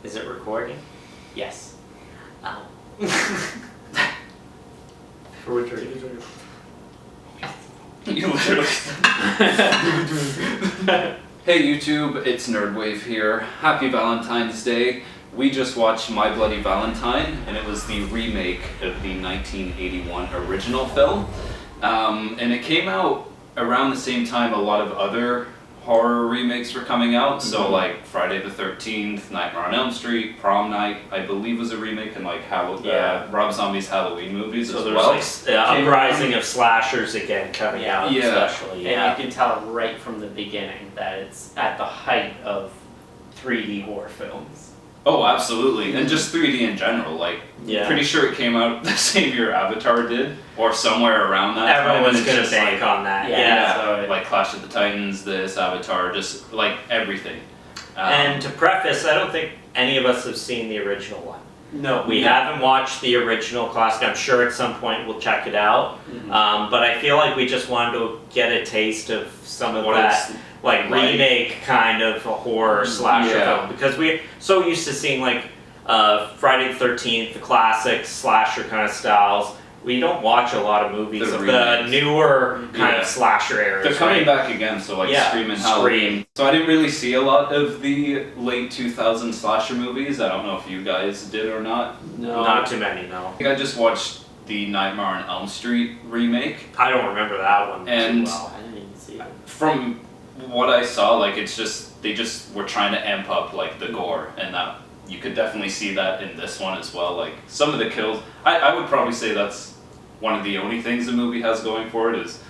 Is it recording? Yes. For which are you? You literally. Hey YouTube, it's NerdWave here. Happy Valentine's Day. We just watched My Bloody Valentine, and it was the remake of the 1981 original film. And it came out around the same time a lot of other horror remakes were coming out. So like Friday the 13th, Nightmare on Elm Street, Prom Night, I believe was a remake, and like Rob Zombie's Halloween movies So as there's well. like uprising of slashers again coming out, especially. And you can tell right from the beginning that it's at the height of 3D horror films. Oh, absolutely. And just 3D in general. Like, pretty sure it came out the same year Avatar did, or somewhere around that time. Everyone's going to bank on that. Yeah. Like Clash of the Titans, this, Avatar, just like everything. And to preface, I don't think any of us have seen the original one. No. We haven't watched the original classic. I'm sure at some point we'll check it out. Mm-hmm. But I feel like we just wanted to get a taste of some of that. Like remake kind of a horror slasher film, because we're so used to seeing like Friday the 13th, the classic slasher kind of styles. We don't watch a lot of movies of the newer kind of slasher eras. They're coming back again, so like Scream and Halloween. So I didn't really see a lot of the late 2000s slasher movies. I don't know if you guys did or not. No. Not too many, no. I think I just watched the Nightmare on Elm Street remake. I don't remember that one too well. I didn't even see it. From what I saw, like it's just they just were trying to amp up like the gore, and that you could definitely see that in this one as well. Like some of the kills, I would probably say that's one of the only things the movie has going for it is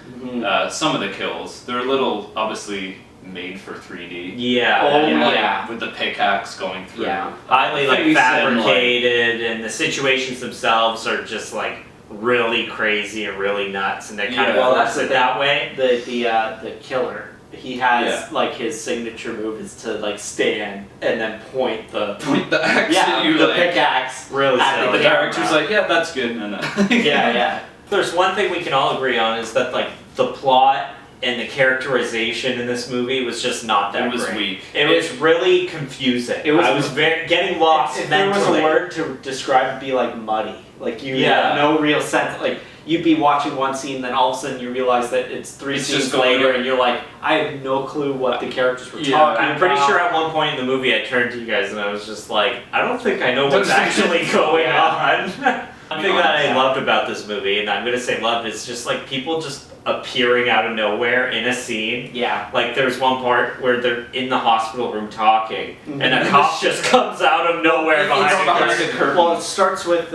some of the kills. They're a little obviously made for 3D. Yeah. With the pickaxe going through. Yeah, highly like fabricated, and the situations themselves are just like really crazy and really nuts, and they kind of force it that way. The killer. He has like his signature move is to like stand and then point the axe at you, the pickaxe. Really the director's like, yeah, that's good. And There's one thing we can all agree on is that like the plot and the characterization in this movie was just not that great. It was weak. It was really confusing. I was getting lost. If there was a word to describe it, it'd be like muddy. Like you had no real sense. Like you'd be watching one scene, then all of a sudden you realize that it's three scenes later, and you're like, I have no clue what the characters were talking about. I'm pretty sure at one point in the movie I turned to you guys and I was just like, I don't think I know what's actually going on. One thing that I loved about this movie, and I'm going to say loved, is just like people just appearing out of nowhere in a scene. Yeah. Like there's one part where they're in the hospital room talking, and a cop just comes out of nowhere behind the curtain. Well, it starts with,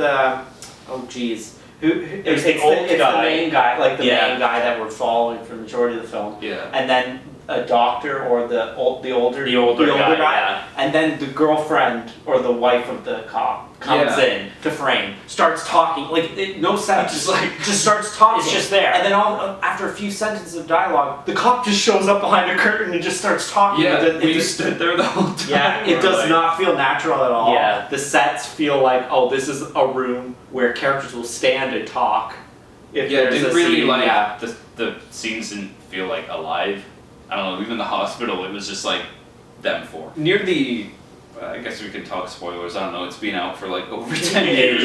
It's the main guy, like the main guy that we're following for the majority of the film. Yeah. And then a doctor or the older guy, and then the girlfriend or the wife of the cop comes in to frame, starts talking, no sense, just starts talking. It's just there. And then after a few sentences of dialogue, the cop just shows up behind a curtain and just starts talking. Yeah, we stood there the whole time. Yeah, it does not feel natural at all. Yeah. The sets feel like, this is a room where characters will stand and talk. It didn't really the scenes didn't feel like alive. I don't know, even the hospital, it was just like them four. Near the, I guess we could talk spoilers, I don't know, it's been out for like over 10 years.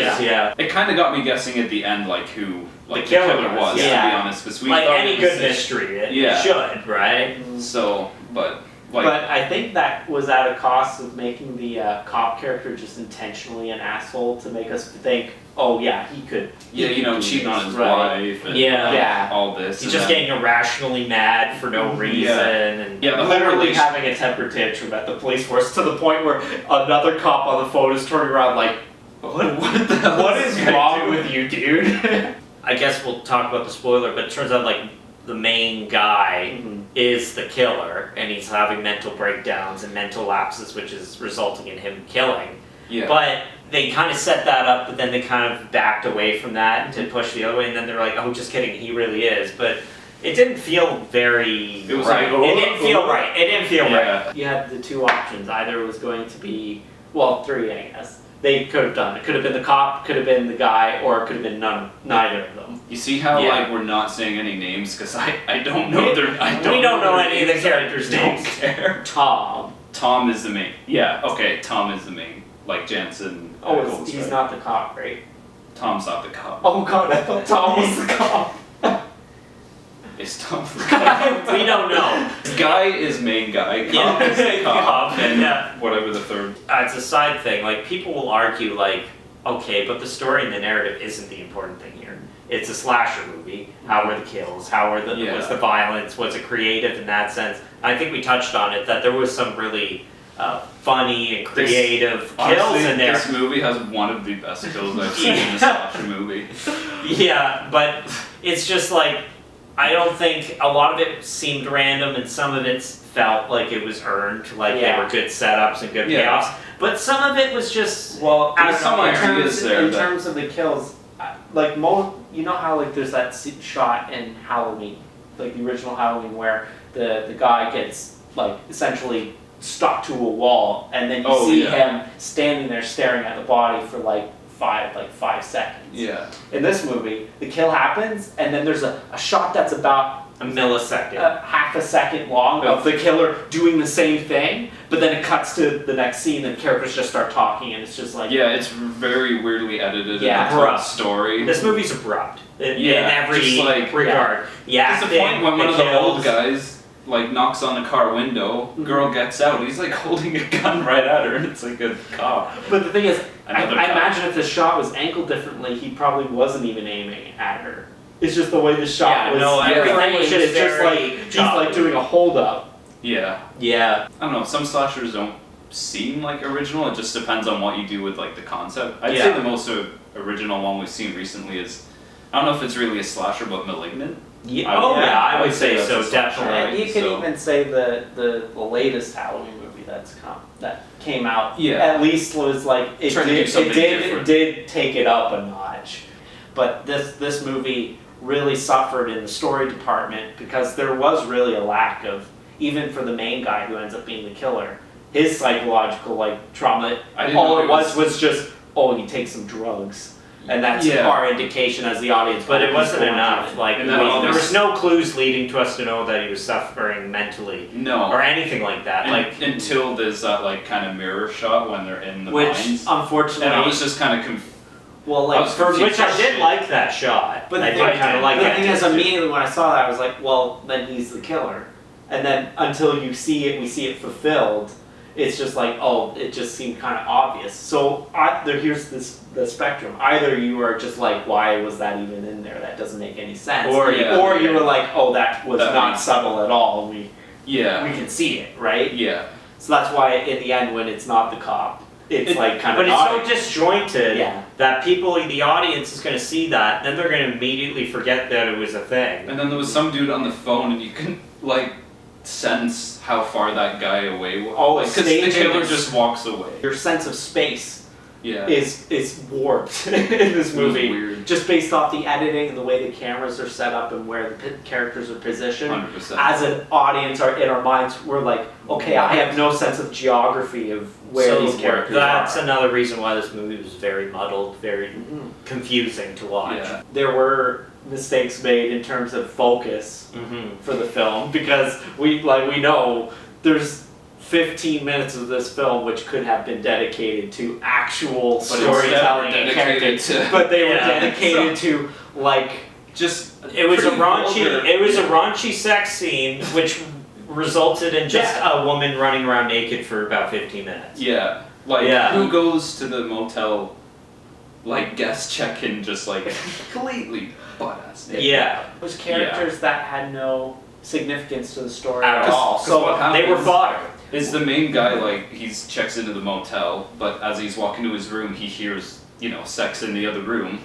It kind of got me guessing at the end like who the killer was, to be honest. Because we like any good mystery, it should, right? So, but I think that was at a cost of making the cop character just intentionally an asshole to make us think, he could. Cheating on his wife and all this. He's just getting irrationally mad for no reason. And literally having a temper tantrum at the police force to the point where another cop on the phone is turning around like, what is wrong with you, dude? I guess we'll talk about the spoiler, but it turns out like the main guy is the killer, and he's having mental breakdowns and mental lapses, which is resulting in him killing. Yeah. But they kind of set that up, but then they kind of backed away from that to push the other way, and then they're like, oh, just kidding, he really is. But it didn't feel very It was right. like, it didn't feel right. It didn't feel right. You had the two options. Either it was going to be, three, I guess. They could have done. It could have been the cop, could have been the guy, or it could have been neither of them. You see how we're not saying any names because I don't know we don't know any of the characters' names. Tom. Tom is the main. Yeah, okay, Tom is the main. Like Jansen. He's not the cop, right? Tom's not the cop. Oh god, I thought Tom was the cop. Is Tom the cop? We don't know. Guy is main guy. Cop is the cop. And whatever the third. It's a side thing. Like, people will argue, like, okay, but the story and the narrative isn't the important thing here. It's a slasher movie. How were the kills? Was the violence? Was it creative in that sense? I think we touched on it, that there was some really funny and creative kills in there. This movie has one of the best kills I've seen in a slasher movie. Yeah, but it's just like, I don't think a lot of it seemed random, and some of it felt like it was earned, like they were good setups and good payoffs. But some of it was just in terms of the kills, like you know how like there's that shot in Halloween, like the original Halloween, where the guy gets like essentially stuck to a wall, and then you see him standing there staring at the body for like 5 seconds. Yeah. In this movie, the kill happens, and then there's a shot that's about a millisecond, half a second long of the killer doing the same thing, but then it cuts to the next scene and characters just start talking, and it's just like... Yeah, it's very weirdly edited abrupt story. This movie's abrupt in every regard. Yeah. There's a point when one of the old guys like knocks on the car window, girl gets out, he's like holding a gun right at her, and it's like a cop. But the thing is, I imagine if the shot was angled differently, he probably wasn't even aiming at her. It's just the way the shot was. Everything was just he's like doing a hold up. Yeah. Yeah. I don't know, some slashers don't seem like original, it just depends on what you do with like the concept. I'd say the most original one we've seen recently is, I don't know if it's really a slasher, but Malignant. I would say so, definitely. And you can even say the latest Halloween movie that came out, at least was like it did take it up a notch. But this movie really suffered in the story department because there was really a lack of, even for the main guy who ends up being the killer, his psychological like trauma. All it was just he takes some drugs. And that's our indication as the audience. But it wasn't enough. Like, there was no clues leading to us to know that he was suffering mentally. No. Or anything like that. Until there's that like kind of mirror shot when they're in the mines. Which, unfortunately... And I was just kind of confused. Well, like, which I did like that shot. But the thing is, immediately when I saw that, I was like, well, then he's the killer. And then until we see it fulfilled, it's just like, it just seemed kind of obvious. So here's the spectrum. Either you are just like, why was that even in there? That doesn't make any sense. Or you were like, that was not subtle at all. We can see it, right? Yeah. So that's why in the end, when it's not the cop, it's like kind of. But it's so disjointed that people in the audience is going to see that, then they're going to immediately forget that it was a thing. And then there was some dude on the phone, and you can like sense how far that guy away was. Because the killer just walks away. Your sense of space is warped in this movie. Weird. Just based off the editing and the way the cameras are set up and where the characters are positioned. 100%. As an audience, in our minds, we're like, okay, I have no sense of geography of where these characters are. That's another reason why this movie was very muddled, very confusing to watch. Yeah. There were mistakes made in terms of focus for the film, because we know there's 15 minutes of this film which could have been dedicated to actual storytelling and characters, but they were dedicated to like it was a raunchy sex scene which resulted in just a woman running around naked for about 15 minutes. Who goes to the motel like guest check-in just like completely butt-ass naked? Those characters that had no significance to the story at all. So they were fodder. Is the main guy like he checks into the motel, but as he's walking to his room, he hears sex in the other room,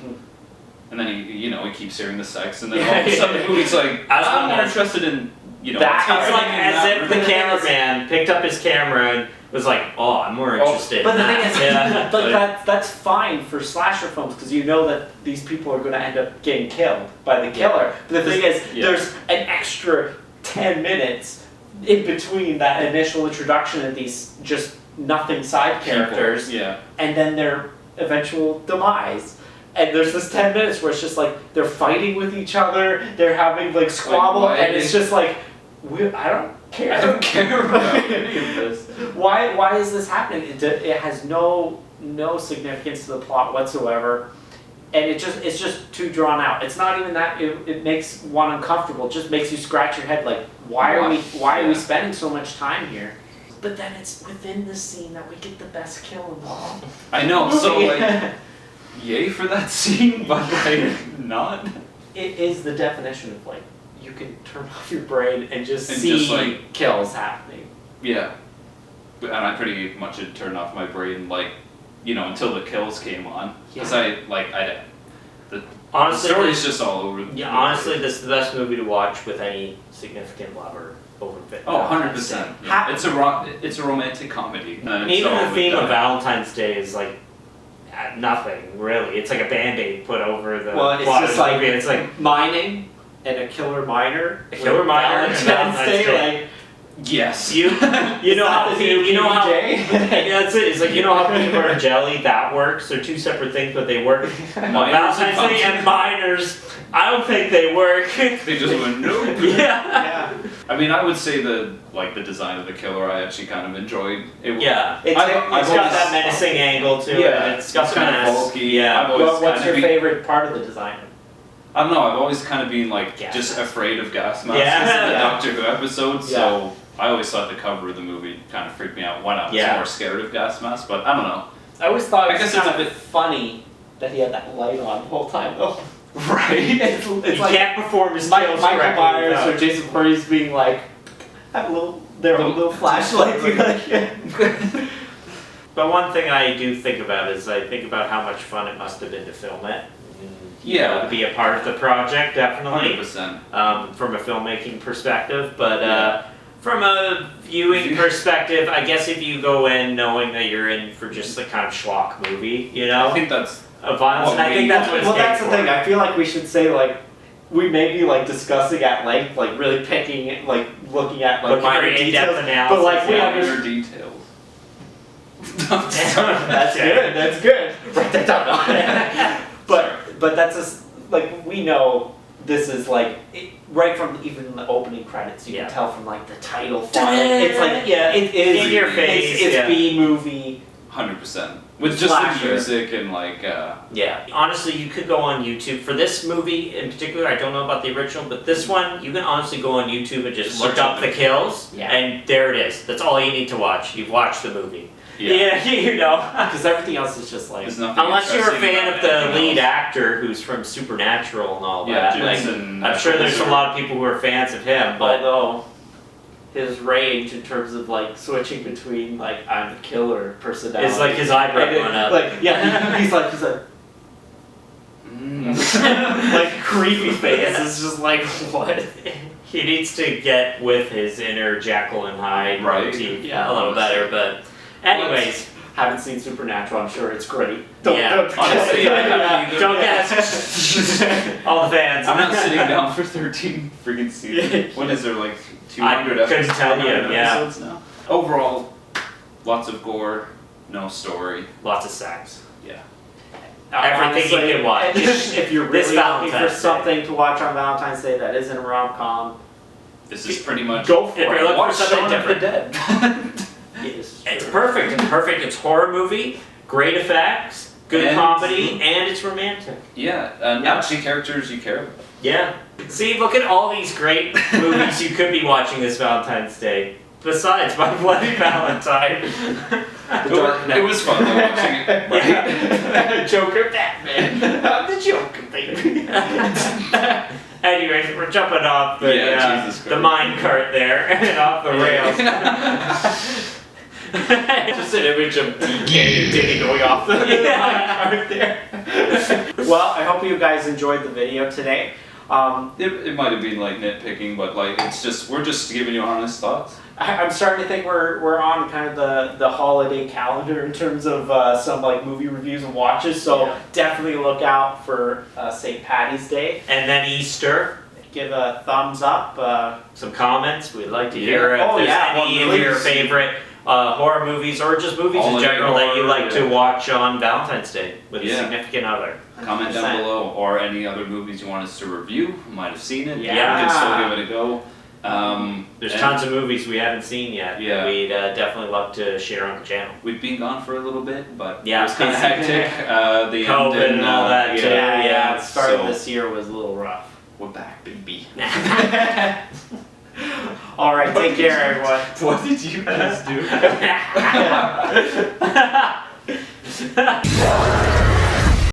and then he keeps hearing the sex, and then all of a sudden the movie's like, I'm more interested in that. It's like as if the cameraman picked up his camera and was like, I'm more interested. But the thing is, but that's fine for slasher films because you know that these people are going to end up getting killed by the killer. But the thing is, there's an extra 10 minutes in between that initial introduction of these just nothing side characters, and then their eventual demise. And there's this 10 minutes where it's just like they're fighting with each other, they're having like squabble, and it's just like care. I don't care about any of this. Why is this happening? It has no significance to the plot whatsoever, and it's just too drawn out. It's not even that it makes one uncomfortable. It just makes you scratch your head like, why are we spending so much time here? But then it's within this scene that we get the best kill in the whole I know. So like, yay for that scene, but like not. It is the definition of like you can turn off your brain and just see just, like, kills happening. Yeah. And I pretty much had turned off my brain, like, until the kills came on. Because the story's just all over. Yeah, honestly, this is the best movie to watch with any significant lover over 50. Oh, 100%. Yeah. It's a romantic comedy. And even the theme of Valentine's Day is like nothing really. It's like a band-aid put over the it's plot just of the like movie. It's like mining and a killer miner. A killer miner and Valentine's Day, like. Yes. you know how that's it. It's like how peanut butter and jelly that works. They're two separate things, but they work. Valentine's Day and miners, I don't think they work. They just went nope. Yeah. I mean, I would say the design of the killer I actually kind of enjoyed. It's got that menacing angle to it. It's got kind mass. of bulky. Yeah. What's your favorite part of the design? I don't know. I've always kind of been like gas just masks. afraid of gas masks in the Doctor Who episodes. So I always thought the cover of the movie kind of freaked me out when I was more scared of gas masks. But I don't know. I always thought it was kind it's of a bit funny that he had that light on the whole time though. Right. It's He like can't perform his Michael skills correctly Myers without- or Jason Voorhees being like, have a little flashlight. But one thing I do think about is I think about how much fun it must have been to film it. To be a part of the project, definitely. 100%. From a filmmaking perspective, but from a viewing perspective, I guess if you go in knowing that you're in for just a kind of schlock movie, I think that's a violence, and I think that's what it's that's the for. thing. I feel like we should say like. We may be like discussing at length, like really picking it, like looking at like minor very details, in-depth analysis, but like we minor understand. details. That's good. That's good. Write that down. But that's just like we know this is like right from even the opening credits. You can tell from like the title font. It's like it is in your face. It's B movie. 100%. With just the music and like. Yeah. Honestly, you could go on YouTube for this movie in particular. I don't know about the original, but this one you can honestly go on YouTube and just look up the kills, and there it is. That's all you need to watch. You've watched the movie. Yeah, Because everything else is just like. Unless you're a fan of the lead actor who's from Supernatural and all that. I'm sure there's a lot of people who are fans of him, but although his range in terms of like switching between like I'm the killer personality. it's like his eyebrow going up. Like he's like like creepy face. It's just like what. He needs to get with his inner Jekyll and Hyde motif a little better, but anyways. Haven't seen Supernatural, I'm sure it's great. Honestly, don't get all the fans. I'm not sitting down for 13 freaking seasons. What is there, like 200 I couldn't tell you, episodes now? Overall, lots of gore, no story. Lots of sex. Yeah. Everything you can watch. If you're really looking for Valentine's something to watch on Valentine's Day that isn't a rom-com, This is pretty much. go for If it. you're looking Watch for something Shaun of the different. Dead. It's perfect. It's perfect. It's horror movie, great effects, good comedy, and it's romantic. Yeah, and actually characters you care about. Yeah. See, look at all these great movies you could be watching this Valentine's Day. Besides My Bloody Valentine. It was fun though, watching it. Right? Joker, Batman. I'm the Joker, baby. Anyways, we're jumping off the mine cart there and off the rails. Just an image of DK and Diddy going off the mine cart there. Well, I hope you guys enjoyed the video today. It might have been like nitpicking, but like we're just giving you honest thoughts. I'm starting to think we're on kind of the holiday calendar in terms of some like movie reviews and watches. So definitely look out for St. Patty's Day. And then Easter. Give a thumbs up. Some comments. We'd like to hear if there's any of your favorite horror movies or just movies in general that you like to watch on Valentine's Day with a significant other. Comment down below, or any other movies you want us to review. Might have seen it. Yeah. We can still give it a go. There's tons of movies we haven't seen yet. Yeah. We'd definitely love to share on the channel. We've been gone for a little bit, but Yeah, it was kind of hectic. The COVID end and all that too. Yeah, the start of So- this year was a little rough. We're back, baby. All right, take care, everyone. What did you guys do?